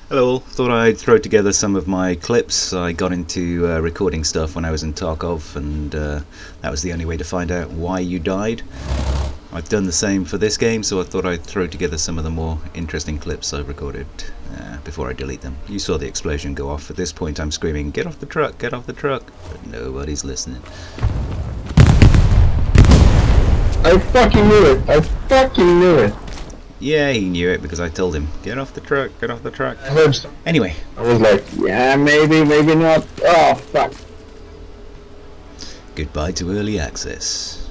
Hello all, thought I'd throw together some of my clips. I got into recording stuff when I was in Tarkov, and that was the only way to find out why you died. I've done the same for this game, so I thought I'd throw together some of the more interesting clips I've recorded before I delete them. You saw the explosion go off. At this point I'm screaming, "Get off the truck, get off the truck!" but nobody's listening. I fucking knew it! I fucking knew it! Yeah, he knew it because I told him, "Get off the truck, get off the truck." I heard some. Anyway. I was like, yeah, maybe, maybe not. Oh, fuck. Goodbye to early access.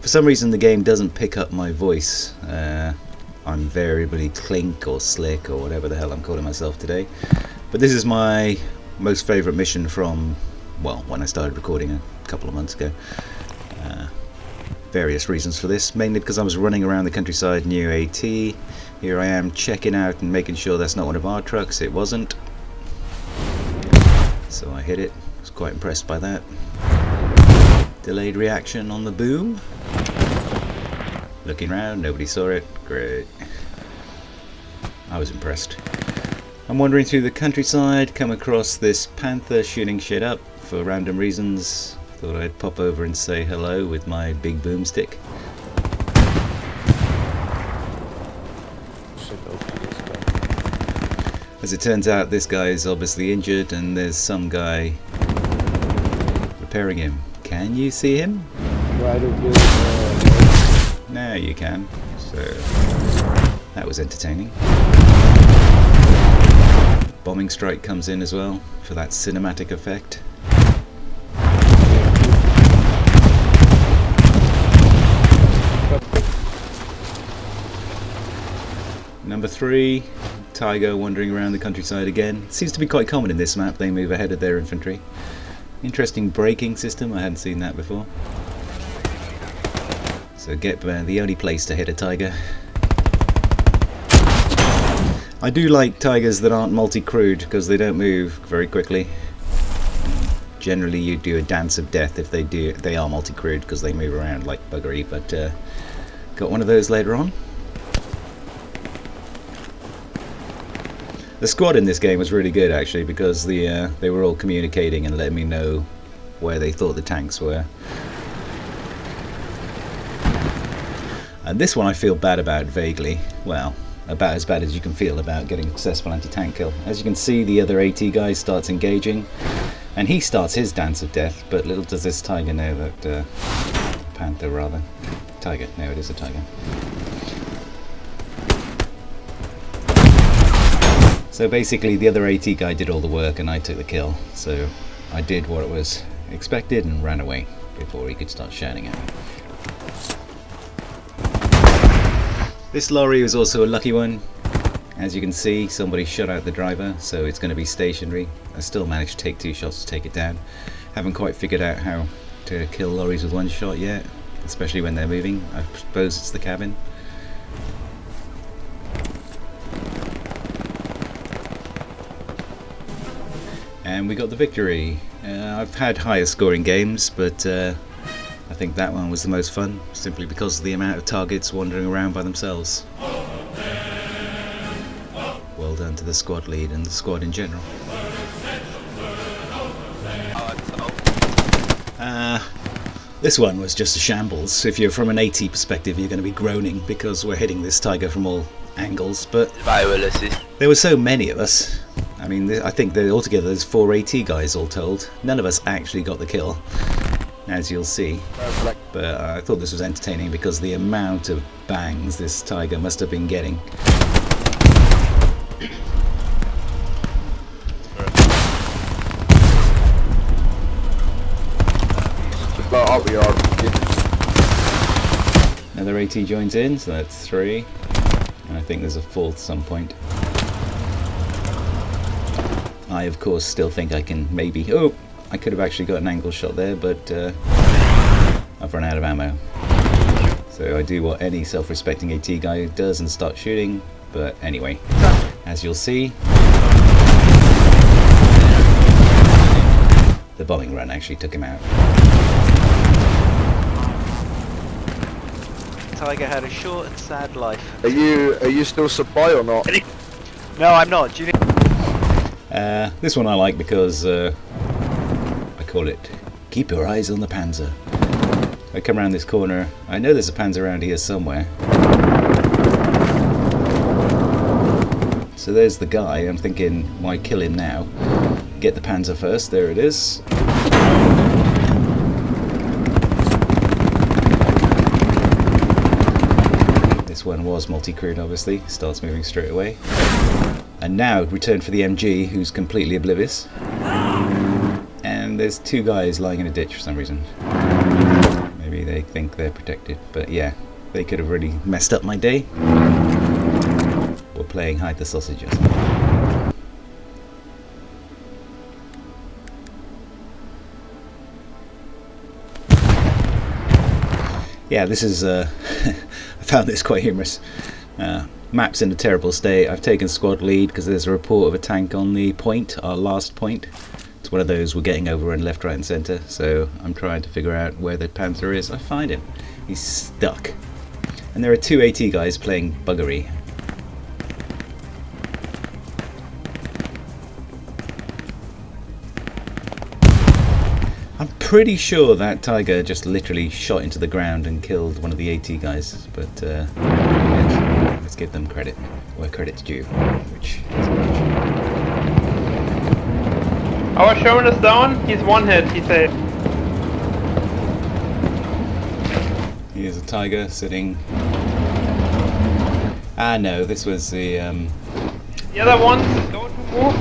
For some reason the game doesn't pick up my voice. I'm variably Clink or Slick or whatever the hell I'm calling myself today. But this is my most favourite mission from, well, when I started recording a couple of months ago. Various reasons for this, mainly because I was running around the countryside near AT. Here I am checking out and making sure that's not one of our trucks. It wasn't. So I hit it. I was quite impressed by that. Delayed reaction on the boom. Looking around, nobody saw it. Great. I was impressed. I'm wandering through the countryside, come across this panther shooting shit up for random reasons. Thought I'd pop over and say hello with my big boomstick. As it turns out, this guy is obviously injured and there's some guy repairing him. Can you see him? Now you can. So that was entertaining. Bombing strike comes in as well for that cinematic effect. Number 3, Tiger wandering around the countryside again. It seems to be quite common in this map, they move ahead of their infantry. Interesting braking system, I hadn't seen that before. So get the only place to hit a Tiger. I do like Tigers that aren't multi-crewed because they don't move very quickly. Generally you do a dance of death if they are multi-crewed because they move around like buggery, but got one of those later on. The squad in this game was really good actually because they were all communicating and letting me know where they thought the tanks were. And this one I feel bad about vaguely. Well, about as bad as you can feel about getting a successful anti-tank kill. As you can see, the other AT guy starts engaging and he starts his dance of death, but little does this Tiger know that... Panther rather. Tiger, no, it is a Tiger. So basically the other AT guy did all the work and I took the kill, so I did what was expected and ran away before he could start shouting at me. This lorry was also a lucky one. As you can see, somebody shot out the driver, so it's going to be stationary. I still managed to take 2 shots to take it down. Haven't quite figured out how to kill lorries with 1 shot yet, especially when they're moving. I suppose it's the cabin. And we got the victory. I've had higher scoring games, but I think that one was the most fun, simply because of the amount of targets wandering around by themselves. Well done to the squad lead and the squad in general. This one was just a shambles. If you're from an AT perspective, you're going to be groaning because we're hitting this Tiger from all angles, but there were so many of us. I mean, I think that altogether there's 4 AT guys all told. None of us actually got the kill, as you'll see. But I thought this was entertaining because the amount of bangs this Tiger must have been getting. Another AT joins in, so that's 3. And I think there's a 4th some point. I of course still think I can maybe... Oh! I could have actually got an angle shot there, but I've run out of ammo. So I do what any self-respecting AT guy does and start shooting, but anyway, as you'll see, the bombing run actually took him out. Tiger had a short and sad life. Are you still supply or not? No, I'm not. Do you need... This one I like because I call it keep your eyes on the Panzer. I come around this corner, I know there's a Panzer around here somewhere. So there's the guy, I'm thinking, why kill him now? Get the Panzer first, there it is. This one was multi-crewed obviously, starts moving straight away. And now return for the MG, who's completely oblivious. And there's two guys lying in a ditch for some reason. Maybe they think they're protected, but yeah, they could have really messed up my day. We're playing hide the sausage or something. Yeah, this is I found this quite humorous. Map's in a terrible state. I've taken squad lead because there's a report of a tank on the point, our last point. It's one of those we're getting over in left, right and centre, so I'm trying to figure out where the Panther is. I find him. He's stuck. And there are two AT guys playing buggery. I'm pretty sure that Tiger just literally shot into the ground and killed one of the AT guys, but yes, let's give them credit where credit's due, which isn't much. Our Sherman is down, he's one hit, he's safe. Here's a Tiger sitting. Ah no, this was the other ones go to move.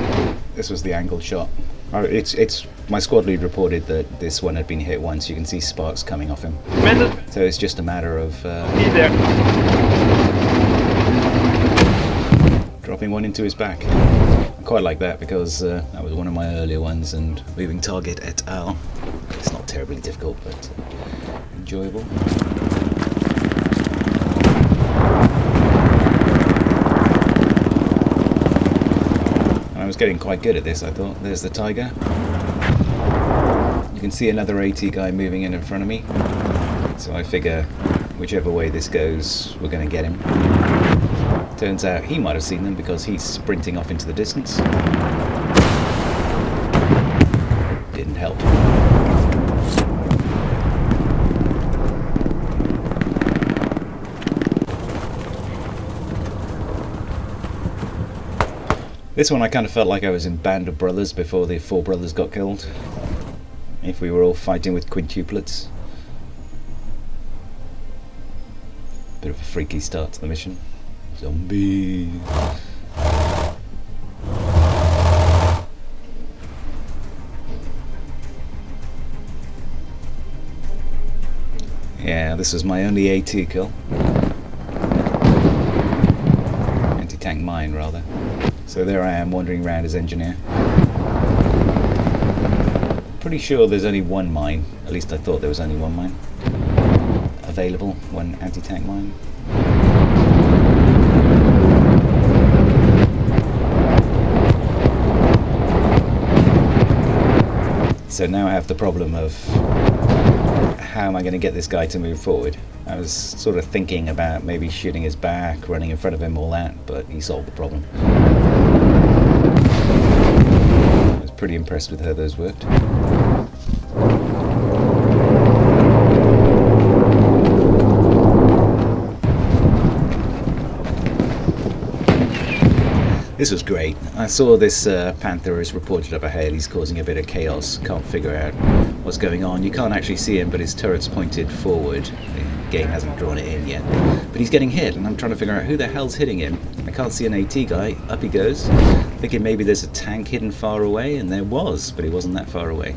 This was the angled shot. Oh, it's my squad lead reported that this one had been hit once. You can see sparks coming off him. So it's just a matter of He's there. dropping one into his back. I quite like that because that was one of my earlier ones, and moving target et al. It's not terribly difficult, but enjoyable. I was getting quite good at this, I thought. There's the Tiger. You can see another AT guy moving in front of me. So I figure whichever way this goes, we're going to get him. Turns out he might have seen them because he's sprinting off into the distance. Didn't help. This one I kind of felt like I was in Band of Brothers before the four brothers got killed. If we were all fighting with quintuplets. Bit of a freaky start to the mission. Zombie. Yeah, this was my only AT kill. Anti-tank mine, rather. So there I am, wandering around as engineer. Pretty sure there's only one mine. At least I thought there was only one mine available, one anti-tank mine. So now I have the problem of how am I going to get this guy to move forward? I was sort of thinking about maybe shooting his back, running in front of him, all that, but he solved the problem. I was pretty impressed with how those worked. This was great. I saw this Panther is reported up ahead. He's causing a bit of chaos. Can't figure out what's going on. You can't actually see him, but his turret's pointed forward. The game hasn't drawn it in yet. But he's getting hit, and I'm trying to figure out who the hell's hitting him. I can't see an AT guy. Up he goes. Thinking maybe there's a tank hidden far away, and there was, but he wasn't that far away.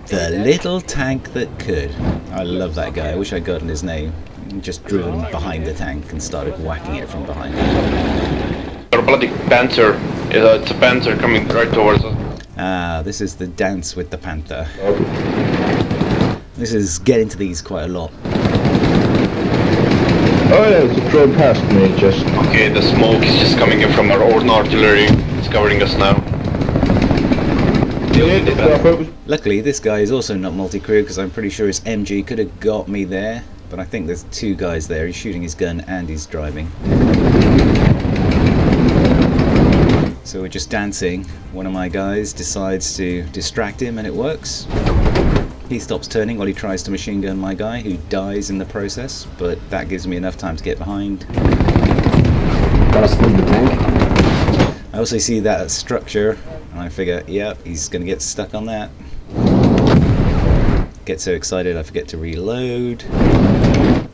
The little tank that could. I love that guy. I wish I'd gotten his name. Just drew him behind the tank and started whacking it from behind. Our bloody Panther. It's a Panther coming right towards us. Ah, this is the dance with the Panther. This is getting to these quite a lot. Oh yeah, it's a drone past me just... Okay, the smoke is just coming in from our own artillery. It's covering us now. Luckily, this guy is also not multi-crew because I'm pretty sure his MG could have got me there. But I think there's two guys there. He's shooting his gun and he's driving. So we're just dancing. One of my guys decides to distract him and it works. He stops turning while he tries to machine gun my guy, who dies in the process, but that gives me enough time to get behind. Gotta split the tank. I also see that structure and I figure, yep, he's gonna get stuck on that. Get so excited I forget to reload,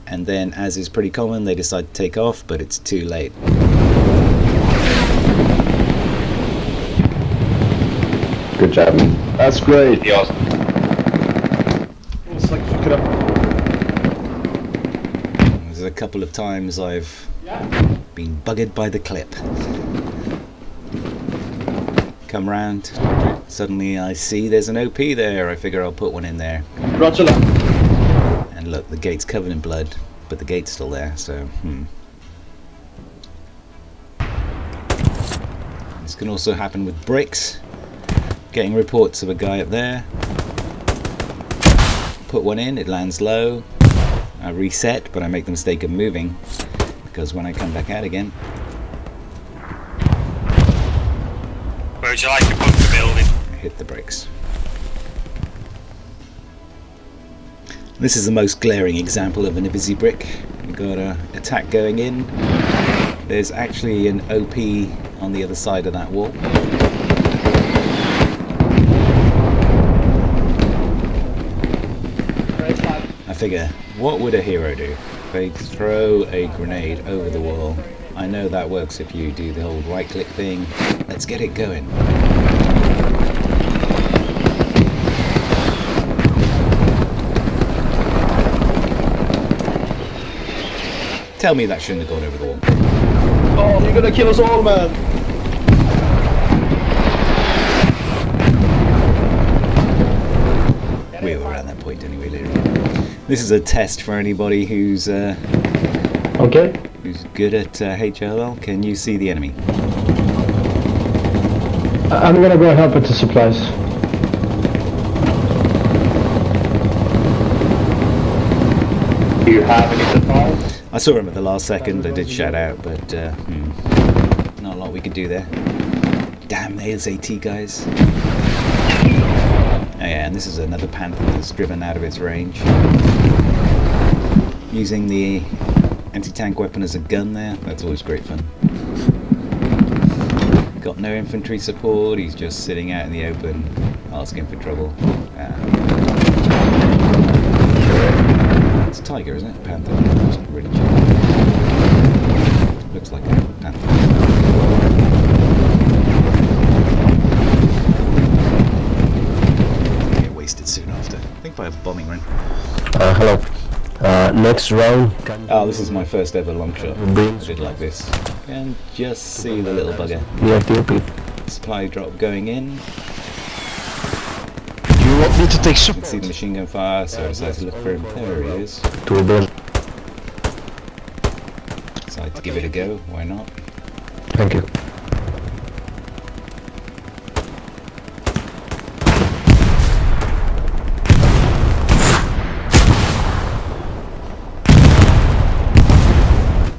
and then, as is pretty common, they decide to take off, but it's too late. Good job, man. That's great. Yeah. It's like you could have. There's a couple of times I've been buggered by the clip. Come round, suddenly I see there's an OP there. I figure I'll put one in there. Roger that. And look, the gate's covered in blood, but the gate's still there, so This can also happen with bricks. Getting reports of a guy up there. Put one in, it lands low. I reset, but I make the mistake of moving, because when I come back out again... Where would you like to put the building? I hit the bricks. This is the most glaring example of an busy brick. We've got an attack going in. There's actually an OP on the other side of that wall. I figure, what would a hero do? They'd throw a grenade over the wall. I know that works if you do the whole right click thing. Let's get it going. Tell me that shouldn't have gone over the wall. Oh, you're gonna kill us all, man. We were around that point anyway, literally. This is a test for anybody who's Okay. who's good at HLL. Can you see the enemy? I'm gonna go help with the supplies. Do you have any supplies? I saw him at the last second. I did shout out, but not a lot we could do there. Damn, there's AT guys. Oh yeah, and this is another Panther that's driven out of its range. Using the anti-tank weapon as a gun there, that's always great fun. Got no infantry support, he's just sitting out in the open, asking for trouble. It's a tiger, isn't it? Panther. It's not really cheap. Looks like a panther. Wasted soon after. I think by a bombing run. Hello. Next round. Oh, this is my first ever long shot. I did like this. And just see the little bugger. Yeah, DOP. Supply drop going in. Do you want me to take You support? can see the machine gun fire, so I decided to look for him. There he is. To a build. Decided to give it a go. Why not? Thank you.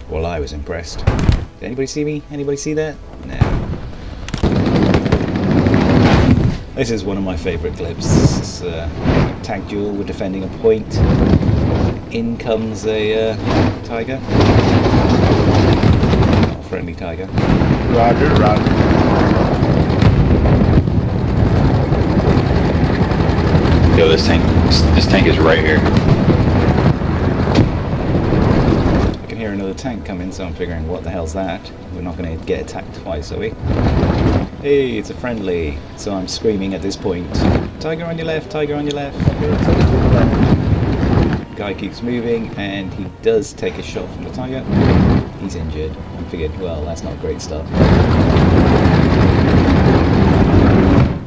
Well, I was impressed. Did anybody see me? Anybody see that? No. This is one of my favourite clips. It's a tank duel. We're defending a point. In comes a tiger. Not a friendly tiger. Roger, roger. Yo, this tank is right here. I can hear another tank coming, so I'm figuring, what the hell's that? We're not going to get attacked twice, are we? Hey, it's a friendly. So I'm screaming at this point, tiger on your left, tiger on your left. Guy keeps moving, and he does take a shot from the tiger. He's injured. I figured, well, that's not a great start.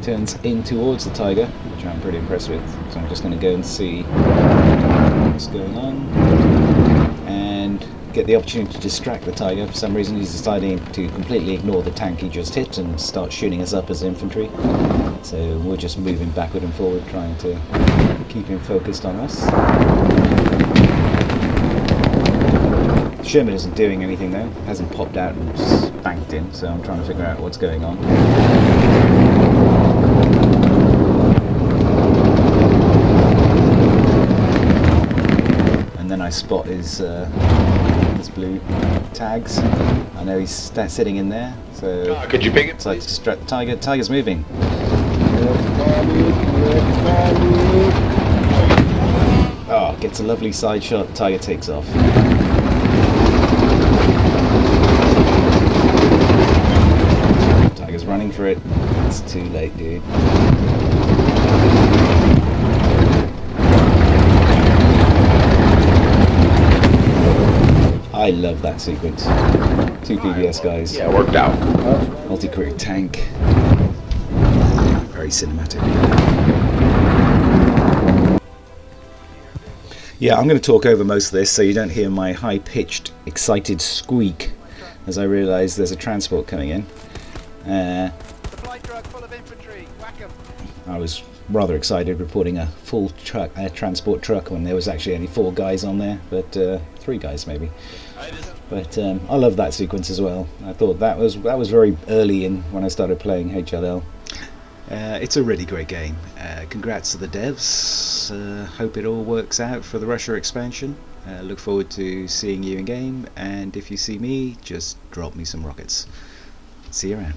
Turns in towards the tiger, which I'm pretty impressed with. So I'm just going to go and see what's going on, and get the opportunity to distract the tiger. For some reason he's deciding to completely ignore the tank he just hit and start shooting us up as infantry. So we're just moving backward and forward, trying to keep him focused on us. Sherman isn't doing anything though, hasn't popped out and spanked him, so I'm trying to figure out what's going on. And then I spot his blue tags. I know he's sitting in there, so Could you pick it? decide to distract the tiger. Tiger's moving. Oh, gets a lovely side shot. Tiger takes off. Tiger's running for it. It's too late, dude. I love that sequence. 2 PBS guys. Yeah, worked out. Multi-crew tank. Very cinematic. Yeah, I'm going to talk over most of this so you don't hear my high-pitched, excited squeak as I realise there's a transport coming in. Supply truck full of infantry. Whack 'em. I was rather excited reporting a full transport truck when there was actually only 4 guys on there, but 3 guys maybe. But I love that sequence as well. I thought that was very early in when I started playing HLL. It's a really great game. Congrats to the devs. Hope it all works out for the Russia expansion. Look forward to seeing you in game, and if you see me, just drop me some rockets. See you around.